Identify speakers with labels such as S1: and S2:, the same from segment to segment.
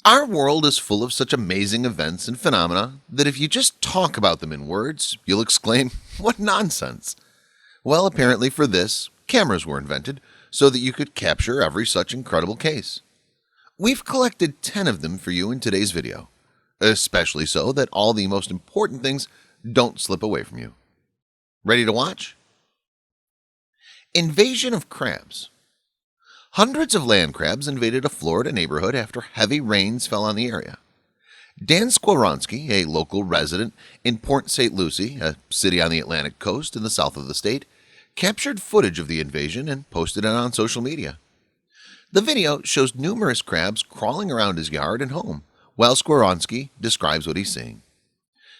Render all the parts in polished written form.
S1: Our world is full of such amazing events and phenomena that if you just talk about them in words, you'll exclaim, "What nonsense!" Well, apparently for this, cameras were invented so that you could capture every such incredible case. We've collected 10 of them for you in today's video, especially so that all the most important things don't slip away from you. Ready to watch? Invasion of crabs. Hundreds of land crabs invaded a Florida neighborhood after heavy rains fell on the area. Dan Skowronski, a local resident in Port St. Lucie, a city on the Atlantic coast in the south of the state, captured footage of the invasion and posted it on social media. The video shows numerous crabs crawling around his yard and home, while Skowronski describes what he's seeing.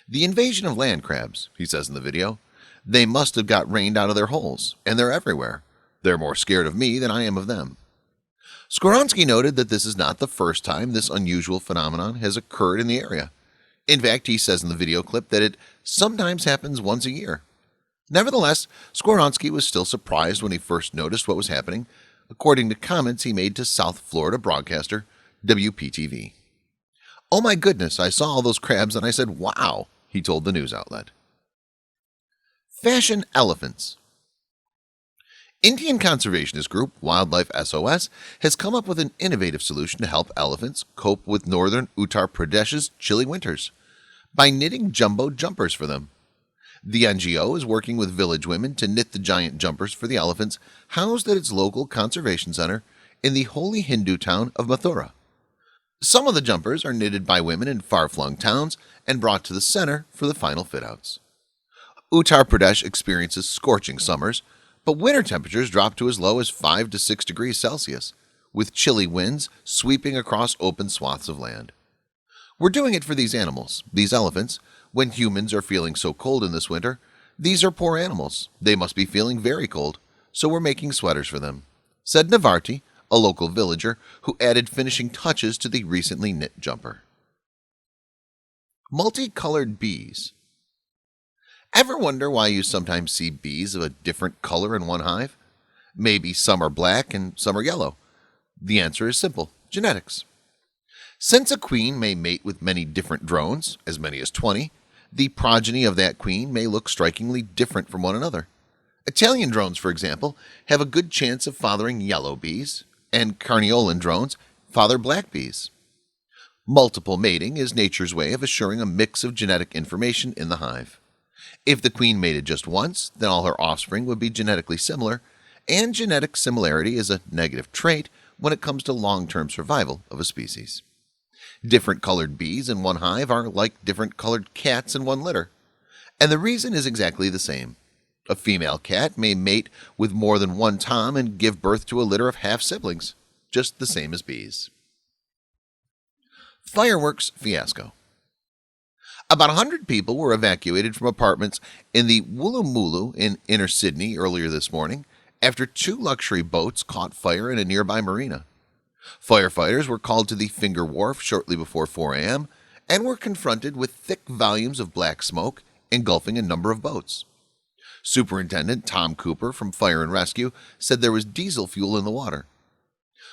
S1: The invasion of land crabs, he says in the video, they must have got rained out of their holes, and they're everywhere. They're more scared of me than I am of them. Skowronski noted that this is not the first time this unusual phenomenon has occurred in the area. In fact, he says in the video clip that it sometimes happens once a year. Nevertheless, Skowronski was still surprised when he first noticed what was happening, according to comments he made to South Florida broadcaster WPTV. "Oh my goodness, I saw all those crabs and I said, wow," he told the news outlet. Fashion elephants. Indian conservationist group Wildlife SOS has come up with an innovative solution to help elephants cope with northern Uttar Pradesh's chilly winters by knitting jumbo jumpers for them. The NGO is working with village women to knit the giant jumpers for the elephants housed at its local conservation center in the holy Hindu town of Mathura. Some of the jumpers are knitted by women in far-flung towns and brought to the center for the final fit-outs. Uttar Pradesh experiences scorching summers, but winter temperatures drop to as low as 5 to 6 degrees Celsius, with chilly winds sweeping across open swaths of land. We're doing it for these animals, these elephants. When humans are feeling so cold in this winter, these are poor animals. They must be feeling very cold, so we're making sweaters for them," said Navarti, a local villager who added finishing touches to the recently knit jumper. Multicolored bees. Ever wonder why you sometimes see bees of a different color in one hive? Maybe some are black and some are yellow. The answer is simple: genetics. Since a queen may mate with many different drones, as many as 20, the progeny of that queen may look strikingly different from one another. Italian drones, for example, have a good chance of fathering yellow bees, and Carniolan drones father black bees. Multiple mating is nature's way of assuring a mix of genetic information in the hive. If the queen mated just once, then all her offspring would be genetically similar, and genetic similarity is a negative trait when it comes to long-term survival of a species. Different colored bees in one hive are like different colored cats in one litter, and the reason is exactly the same. A female cat may mate with more than one tom and give birth to a litter of half-siblings, just the same as bees. Fireworks fiasco. About 100 people were evacuated from apartments in the Woolloomooloo in inner Sydney earlier this morning after 2 luxury boats caught fire in a nearby marina. Firefighters were called to the Finger Wharf shortly before 4 a.m. and were confronted with thick volumes of black smoke engulfing a number of boats. Superintendent Tom Cooper from Fire and Rescue said there was diesel fuel in the water.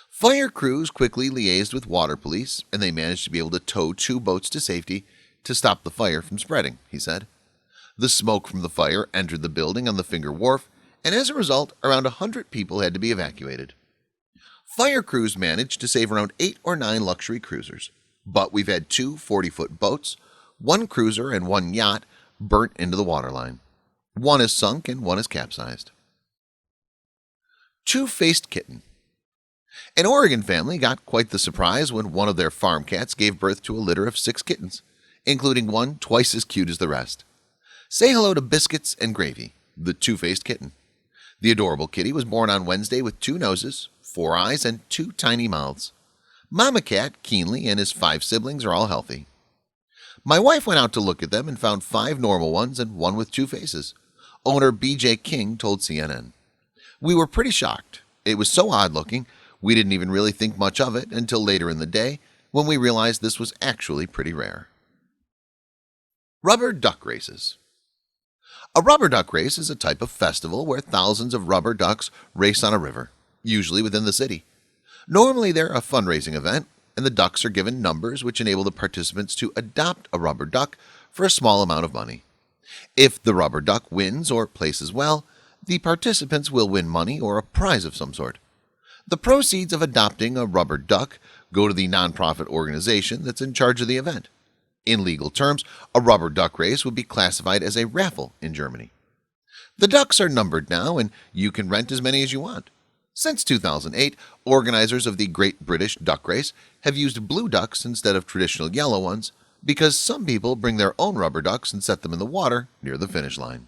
S1: Fire crews quickly liaised with water police, and they managed to be able to tow 2 boats to safety to stop the fire from spreading, he said. The smoke from the fire entered the building on the Finger Wharf, and as a result, around 100 people had to be evacuated. Fire crews managed to save around 8 or 9 luxury cruisers, but we've had 2 40-foot boats, 1 cruiser and 1 yacht burnt into the waterline. 1 is sunk and 1 is capsized. Two-faced kitten. An Oregon family got quite the surprise when one of their farm cats gave birth to a litter of 6 kittens, including one twice as cute as the rest. Say hello to Biscuits and Gravy, the two-faced kitten. The adorable kitty was born on Wednesday with 2 noses, 4 eyes, and 2 tiny mouths. Mama cat, Keenly, and his 5 siblings are all healthy. My wife went out to look at them and found 5 normal ones and 1 with 2 faces, owner BJ King told CNN. We were pretty shocked. It was so odd-looking, we didn't even really think much of it until later in the day when we realized this was actually pretty rare. Rubber duck races. A rubber duck race is a type of festival where thousands of rubber ducks race on a river, usually within the city. Normally they're a fundraising event, and the ducks are given numbers which enable the participants to adopt a rubber duck for a small amount of money. If the rubber duck wins or places well, the participants will win money or a prize of some sort. The proceeds of adopting a rubber duck go to the nonprofit organization that's in charge of the event. In legal terms, a rubber duck race would be classified as a raffle in Germany. The ducks are numbered now, and you can rent as many as you want. Since 2008, organizers of the Great British Duck Race have used blue ducks instead of traditional yellow ones because some people bring their own rubber ducks and set them in the water near the finish line.